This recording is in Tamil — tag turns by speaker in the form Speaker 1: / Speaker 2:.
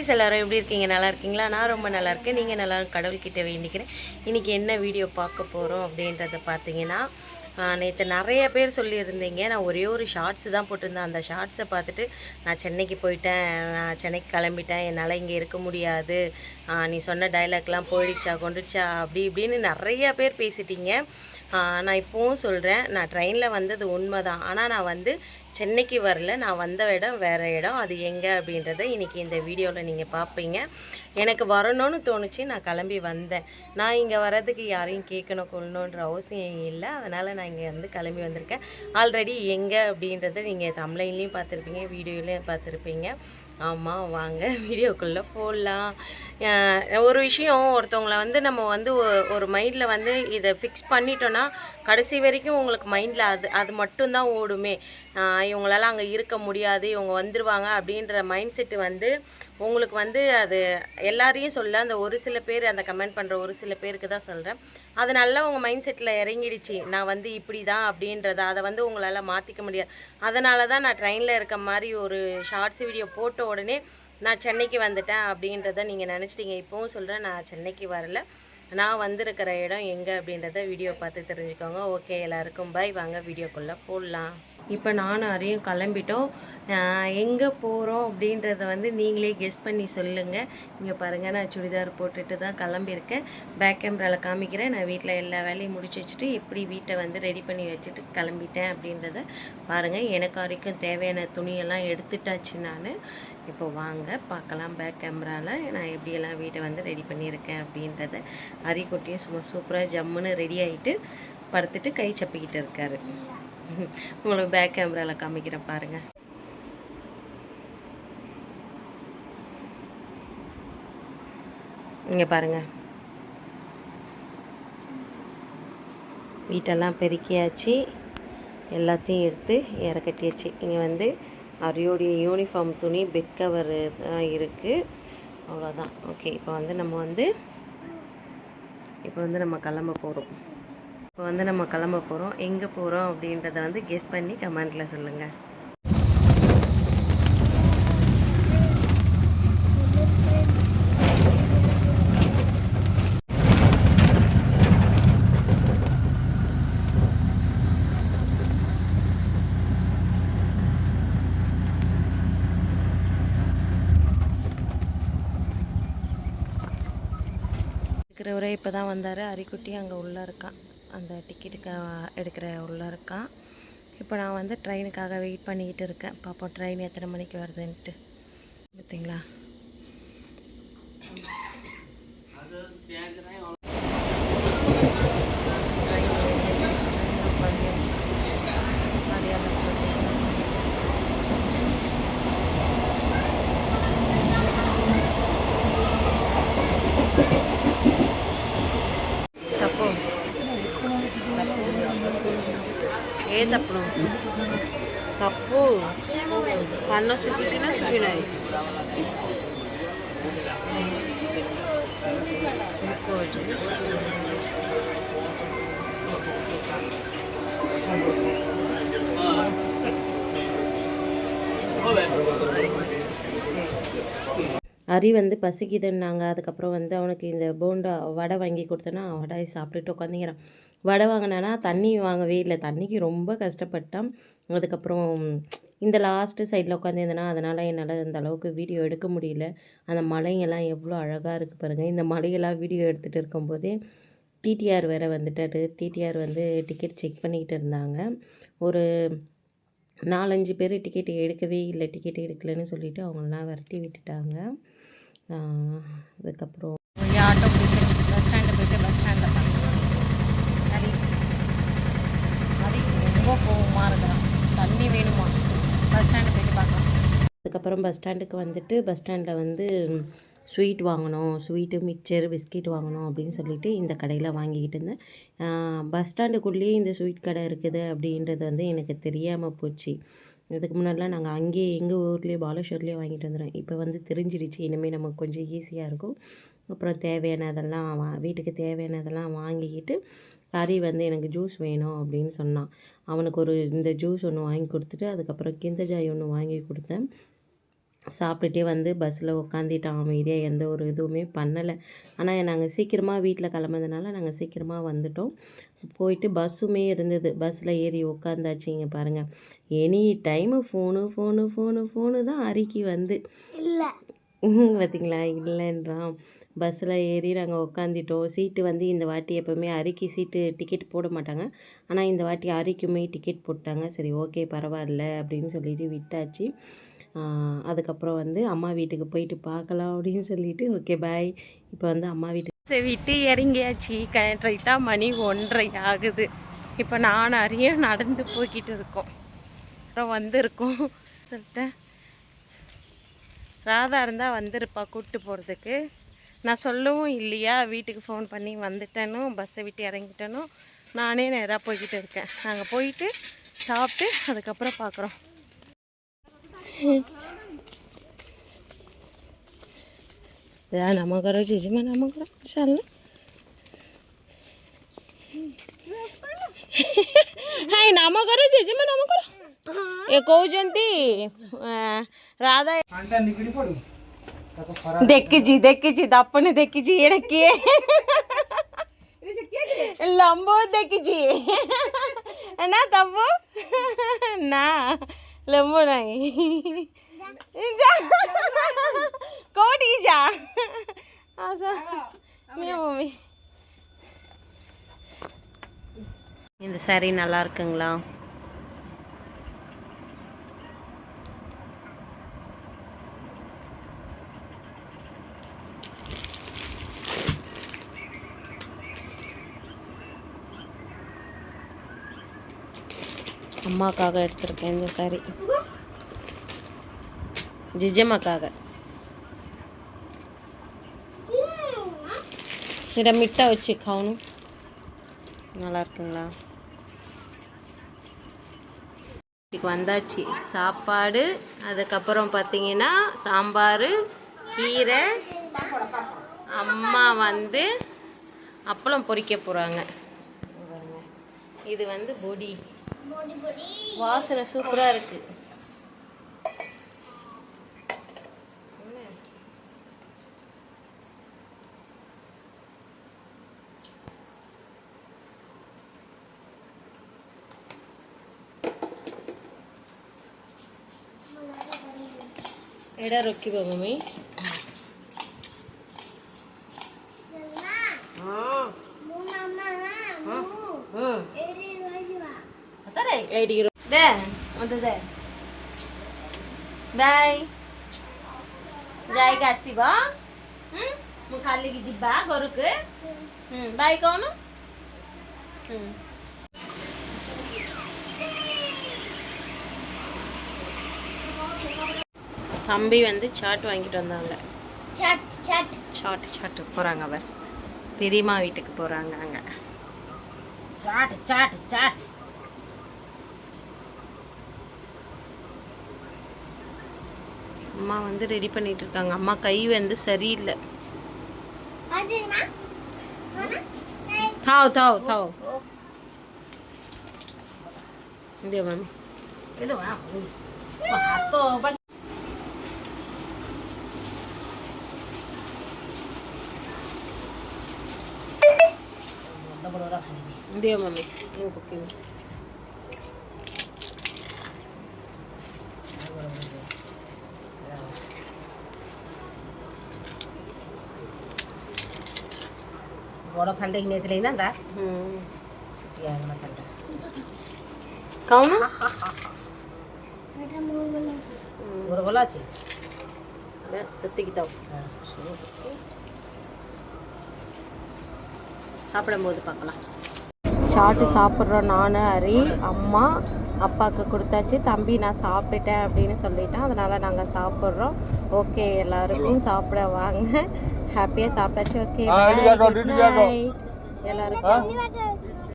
Speaker 1: குட்டீஸ் எல்லோரும் எப்படி இருக்கீங்க? நல்லா இருக்கீங்களா? நான் ரொம்ப நல்லா இருக்கேன். நீங்கள் நல்லா கடவுள்கிட்ட வேண்டிக்கிறேன். இன்றைக்கி என்ன வீடியோ பார்க்க போகிறோம் அப்படின்றத பார்த்தீங்கன்னா, நேற்று நிறைய பேர் சொல்லியிருந்தீங்க. நான் ஒரே ஒரு ஷார்ட்ஸ் தான் போட்டிருந்தேன். அந்த ஷார்ட்ஸை பார்த்துட்டு நான் சென்னைக்கு போயிட்டேன், நான் சென்னைக்கு கிளம்பிட்டேன், என்னால் இங்கே இருக்க முடியாது, நீ சொன்ன டைலாக்லாம் போயிடுச்சா கொண்டுச்சா அப்படி இப்படின்னு நிறைய பேர் பேசிட்டீங்க. நான் இப்போவும் சொல்கிறேன், நான் ட்ரெயினில் வந்தது உண்மை தான். ஆனால் நான் வந்து சென்னைக்கு வரல, நான் வந்த இடம் வேறு இடம். அது எங்கே அப்படின்றத இன்றைக்கி இந்த வீடியோவில் நீங்கள் பார்ப்பீங்க. எனக்கு வரணும்னு தோணுச்சு, நான் கிளம்பி வந்தேன். நான் இங்கே வர்றதுக்கு யாரையும் கேட்கணும் கொள்ளணுன்ற அவசியம் இல்லை. அதனால் நான் இங்கே வந்து கிளம்பி வந்திருக்கேன். ஆல்ரெடி எங்கே அப்படின்றத நீங்கள் தமிழ்லையும் பார்த்துருப்பீங்க, வீடியோலையும் பார்த்துருப்பீங்க. ஆமாம், வாங்க வீடியோக்குள்ளே போடலாம். ஒரு விஷயம், ஒருத்தவங்களை வந்து நம்ம வந்து ஒரு மைண்டில் வந்து இதை ஃபிக்ஸ் பண்ணிட்டோன்னா கடைசி வரைக்கும் உங்களுக்கு மைண்டில் அது மட்டும்தான் ஓடுமே. இவங்களால அங்கே இருக்க முடியாது, இவங்க வந்துடுவாங்க அப்படின்ற மைண்ட் செட்டு வந்து உங்களுக்கு வந்து அது எல்லாரையும் சொல்ல, அந்த ஒரு சில பேர் அந்த கமெண்ட் பண்ணுற ஒரு சில பேருக்கு தான் சொல்கிறேன். அது நல்லா உங்கள் மைண்ட் செட்டில் இறங்கிடுச்சு, நான் வந்து இப்படி தான் அப்படின்றத அதை வந்து உங்களால் மாற்றிக்க முடியாது. அதனால தான் நான் ட்ரெயினில் இருக்க மாதிரி ஒரு ஷார்ட்ஸ் வீடியோ போட்ட உடனே நான் சென்னைக்கு வந்துட்டேன் அப்படின்றத நீங்கள் நினச்சிட்டிங்க. இப்போவும் சொல்கிறேன், நான் சென்னைக்கு வரல, நான் வந்திருக்கிற இடம் எங்கே அப்படின்றத வீடியோ பார்த்து தெரிஞ்சுக்கோங்க. ஓகே, எல்லாருக்கும் பை. வாங்க வீடியோக்குள்ளே போடலாம். இப்போ நானும் அதையும் கிளம்பிட்டோம். எங்கே போகிறோம் அப்படின்றத வந்து நீங்களே கெஸ் பண்ணி சொல்லுங்கள். இங்கே பாருங்கள், நான் சுடிதார் போட்டுட்டு தான் கிளம்பியிருக்கேன். பேக் கேமராவில் காமிக்கிறேன். நான் வீட்டில் எல்லா வேலையும் முடிச்சு வச்சுட்டு எப்படி வீட்டை வந்து ரெடி பண்ணி வச்சுட்டு கிளம்பிட்டேன் அப்படின்றத பாருங்கள். எனக்கு வரைக்கும் தேவையான துணியெல்லாம் எடுத்துட்டாச்சு. நான் இப்போ வாங்க பார்க்கலாம் பேக் கேமராவில் நான் எப்படியெல்லாம் வீட்டை வந்து ரெடி பண்ணியிருக்கேன் அப்படின்றத. அரிக்குட்டியும் சும்மா சூப்பராக ஜம்முன்னு ரெடி ஆகிட்டு படுத்துட்டு கை சப்பிக்கிட்டு இருக்காரு. உங்களுக்கு பேக் கேமராவில் காமிக்கிறேன் பாருங்கள். இங்கே பாருங்கள், வீட்டெல்லாம் பெருக்கியாச்சு, எல்லாத்தையும் எடுத்து இறக்கட்டியாச்சு. இங்கே வந்து அரியோடைய யூனிஃபார்ம் துணி, பெட் கவர் தான் இருக்குது, அவ்வளோதான். ஓகே, இப்போ வந்து நம்ம கிளம்ப போகிறோம். எங்கே போகிறோம் அப்படின்றத வந்து கெஸ் பண்ணி கமெண்ட்டில் சொல்லுங்கள். இருக்கிறவரே இப்போ தான் வந்தார். அரிக்குட்டி அங்கே உள்ளே இருக்கான், அந்த டிக்கெட்டுக்கு எடுக்கிற உள்ளே இருக்கான். இப்போ நான் வந்து ட்ரெயினுக்காக வெயிட் பண்ணிக்கிட்டு இருக்கேன். பார்ப்போம் ட்ரெயின் எத்தனை மணிக்கு வருதுன்ட்டு. பார்த்தீங்களா, ఏ తప్పుడు తప్పు కన్న చూపించినా చూపినాయి. அரி வந்து பசிக்குதுன்னாங்க. அதுக்கப்புறம் வந்து அவனுக்கு இந்த போண்டா வடை வாங்கி கொடுத்தேன்னா வடை சாப்பிட்டுட்டு உட்காந்துங்கிறான். வடை வாங்கினேன்னா தண்ணி வாங்கவே இல்லை, தண்ணிக்கு ரொம்ப கஷ்டப்பட்டான். அதுக்கப்புறம் இந்த லாஸ்ட்டு சைடில் உட்காந்துருந்தேன்னா அதனால் என்னால் அந்த அளவுக்கு வீடியோ எடுக்க முடியல. அந்த மலையெல்லாம் எவ்வளோ அழகாக இருக்குது பாருங்கள். இந்த மலையெல்லாம் வீடியோ எடுத்துகிட்டு இருக்கும்போதே டிடிஆர் வேறு வந்துட்டாரு. டிடிஆர் வந்து டிக்கெட் செக் பண்ணிக்கிட்டு இருந்தாங்க. ஒரு 4-5 பேர் டிக்கெட் எடுக்கவே இல்லை, டிக்கெட் எடுக்கலைன்னு சொல்லிவிட்டு அவங்களெலாம் விரட்டி விட்டுட்டாங்க. அதுக்கப்புறம் ஆட்டோ பிடிச்சி பஸ் ஸ்டாண்டு போய்ட்டு பஸ் ஸ்டாண்டில் பார்க்கலாம். சரி, அது ரொம்ப கோவமாக இருக்கிறான், தண்ணி வேணுமா, பஸ் ஸ்டாண்டு போய்ட்டு பார்க்கலாம். அதுக்கப்புறம் பஸ் ஸ்டாண்டுக்கு வந்துட்டு பஸ் ஸ்டாண்டில் வந்து ஸ்வீட் வாங்கணும், ஸ்வீட்டு மிக்சர் பிஸ்கெட் வாங்கணும் அப்படின்னு சொல்லிட்டு இந்த கடையில் வாங்கிக்கிட்டு இருந்தேன். பஸ் ஸ்டாண்டுக்குள்ளேயே இந்த ஸ்வீட் கடை இருக்குது அப்படின்றது வந்து எனக்கு தெரியாமல் போச்சு. இதுக்கு முன்னாடிலாம் நாங்கள் அங்கேயே எங்கள் ஊர்லேயே பாலேஸ்வர்லேயே வாங்கிட்டு வந்துடுறோம். இப்போ வந்து தெரிஞ்சிடுச்சு, இனிமேல் நமக்கு கொஞ்சம் ஈஸியாக இருக்கும். அப்புறம் தேவையானதெல்லாம் வீட்டுக்கு தேவையானதெல்லாம் வாங்கிக்கிட்டு ஹரி வந்து எனக்கு ஜூஸ் வேணும் அப்படின்னு சொன்னான். அவனுக்கு இந்த ஜூஸ் ஒன்று வாங்கி கொடுத்துட்டு அதுக்கப்புறம் கிந்த ஜாய் ஒன்று வாங்கி கொடுத்தேன். சாப்பிட்டுட்டே வந்து பஸ்ஸில் உட்காந்துட்டான் அமைதியாக, எந்த ஒரு இதுவுமே பண்ணலை. ஆனால் நாங்கள் சீக்கிரமாக வீட்டில் கிளம்புறதுனால நாங்கள் சீக்கிரமாக வந்துட்டோம். போயிட்டு பஸ்ஸுமே இருந்தது, பஸ்ஸில் ஏறி உட்காந்தாச்சு. இங்கே பாருங்கள், எனி டைமு ஃபோனு தான் அரிக்கி வந்து இல்லை பார்த்திங்களா, இல்லைன்றான். பஸ்ஸில் ஏறி நாங்கள் உட்காந்துட்டோம். சீட்டு வந்து இந்த வாட்டி எப்போவுமே அரிக்கி சீட்டு டிக்கெட் போட மாட்டாங்க, ஆனால் இந்த வாட்டி அரிக்குமே டிக்கெட் போட்டாங்க. சரி ஓகே பரவாயில்ல அப்படின்னு சொல்லிட்டு விட்டாச்சு. அதுக்கப்புறம் வந்து அம்மா வீட்டுக்கு போயிட்டு பார்க்கலாம் அப்படின்னு சொல்லிட்டு ஓகே பாய். இப்போ வந்து அம்மா வீட்டுக்கு விட்டு இறங்கியாச்சு. கரெக்டாக மணி 1:30 ஆகுது. இப்போ நான் அரியும் நடந்து போய்கிட்டு இருக்கோம். அப்புறம் வந்திருக்கோம் சொல்லிட்டேன். ராதா இருந்தால் வந்திருப்பா கூப்பிட்டு போகிறதுக்கு. நான் சொல்லவும் இல்லையா, வீட்டுக்கு ஃபோன் பண்ணி வந்துட்டேனும் பஸ்ஸை விட்டு இறங்கிட்டேனும். நானே நேராக போய்கிட்டு இருக்கேன். நாங்கள் போயிட்டு சாப்பிட்டு அதுக்கப்புறம் பார்க்குறோம். नाम करो जीजीमा, नाम करो चल। हाय नाम करो जीजीमा, नाम करो। ये कहउजंती राधा देखिछि दपने देखिछि एटा के लंबो देखिछि ना तब्बू ना लंबो नहीं कोटी जा आसा मम्मी இந்த saree நல்லா இருக்குங்களா? அம்மாக்காக எடுத்திருக்கேன் இந்த saree, ஜிஜம்மாக்காக. சரி மிட்டா வச்சு காணும். நல்லா இருக்குங்களா? வீட்டுக்கு வந்தாச்சு. சாப்பாடு, அதுக்கப்புறம் பார்த்தீங்கன்னா சாம்பார், கீரை. அம்மா வந்து அப்பளம் பொரிக்க போகிறாங்க. இது வந்து பொடி வாசனை சூப்பராக இருக்குது. एडा रखी मम्मी बाय जाएगा आसवा मु खाली की जिबा घर के बाय कौन தம்பி வந்து சாட் வாங்கிட்டு வந்தாங்க. சாட் போகிறாங்க. அவர் பெரியம்மா வீட்டுக்கு போகிறாங்க. அங்கே சாட் அம்மா வந்து ரெடி பண்ணிட்டு இருக்காங்க. அம்மா கை வந்து சரியில்லை. தாவ் தாவ் தாவ் இந்தியா மாமி दियो मम्मी ये कुकिंग बड़ा ठंडे की नेतले ना दा या ना ठंडा कौन बेटा मोर बोला छे बस सत्ती की तो சாப்பிடும்போது பார்க்கலாம். சாட்டு சாப்பிட்றோம். நான் ஹரி அம்மா அப்பாவுக்கு கொடுத்தாச்சு. தம்பி நான் சாப்பிட்டுட்டேன் அப்படின்னு சொல்லிட்டேன். அதனால் நாங்கள் சாப்பிட்றோம். ஓகே எல்லாருக்கும் சாப்பிட வாங்க. ஹாப்பியாக சாப்பிட்டாச்சு. ஓகே பாய், குட் நைட் எல்லாருக்கும்.